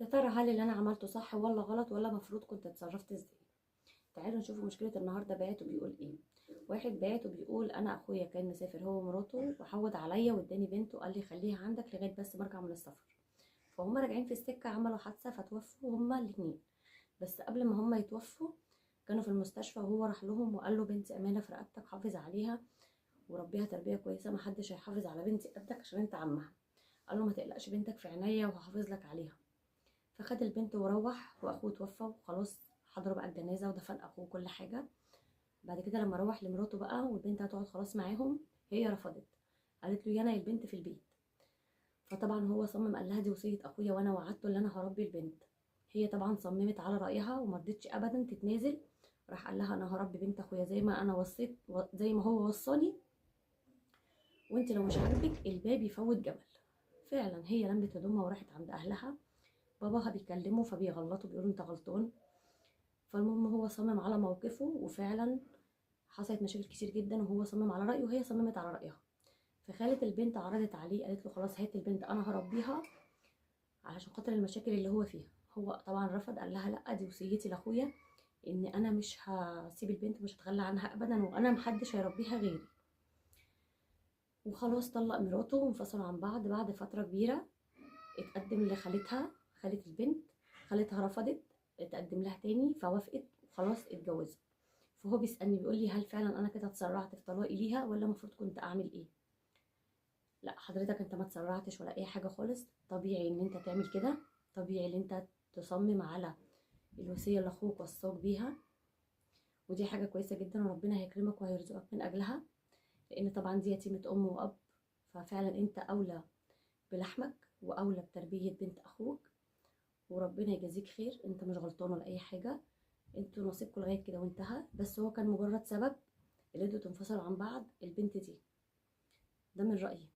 يا ترى هل اللي انا عملته صح ولا غلط، ولا مفروض كنت اتصرفت ازاي؟ تعالوا نشوف مشكلة النهاردة. بعت وبيقول ايه؟ واحد بعت وبيقول انا اخويا كان مسافر هو ومراته وحود عليا واداني بنته وقال لي خليها عندك لغاية بس ما ارجع من السفر. فهم راجعين في السكة عملوا حادثة فتوفوا هما الاتنين. بس قبل ما هما يتوفوا كانوا في المستشفى وهو راح لهم وقال له بنتي امانة في رقبتك، حافظ عليها وربيها تربية كويسة، محدش هيحافظ على بنتي قدك عشان انت عمها. قال له ما تقلقش، بنتك في عينيا وهحافظ لك عليها. فخد البنت وروح، واخوه توفى وخلاص. حضروا بقى الجنازه ودفن اخوه كل حاجه. بعد كده لما روح لمراته بقى والبنت هتقعد خلاص معاهم، هي رفضت. قالت له يانا البنت في البيت. فطبعا هو صمم، قال لها دي وصيه اخويا وانا وعدته ان انا هربي البنت. هي طبعا صممت على رايها وما رضتش ابدا تتنازل. راح قال لها انا هربي بنت اخويا زي ما انا وصيت، زي ما هو وصاني، وانت لو مش عاجبك الباب يفوت جبل. فعلا هي لمت هدومها وراحت عند اهلها. باباها بيكلمه فبيغلطوا بيقولوا انت غلطان. فالمهم هو صمم على موقفه، وفعلا حصلت مشاكل كتير جدا وهو صمم على رأيه وهي صممت على رأيها. فخالة البنت عرضت عليه، قالت له خلاص هات البنت انا هربيها علشان خاطر المشاكل اللي هو فيها. هو طبعا رفض، قال لها لا دي وصيتي لاخويا ان انا مش هسيب البنت ومش هتخلى عنها ابدا وانا محدش هيربيها غيري. وخلاص طلق مراته وانفصلوا عن بعض. بعد فترة كبيرة اتقدم لخالتها، خالة البنت. خالتها رفضت، اتقدم لها تاني فوافقت وخلاص اتجوزوا. فهو بيسألني بيقول لي هل فعلا انا كده اتسرعت في طلاقي ليها ولا المفروض كنت اعمل ايه؟ لا حضرتك انت ما اتسرعتش ولا اي حاجه خالص. طبيعي ان انت تعمل كده، طبيعي ان انت تصمم على الوصيه اللي اخوك وصاك بيها. ودي حاجه كويسه جدا وربنا هيكرمك وهيرزقك من اجلها، لان طبعا دي يتيمه ام واب. ففعلا انت اولى بلحمك واولى بتربيه بنت اخوك. وربنا يجازيك خير، انت مش غلطان ولا اي حاجه. انتوا نصيبكم لغايه كده وانتهى، بس هو كان مجرد سبب اللي انتوا تنفصلوا عن بعض البنت دي. ده من رأيي.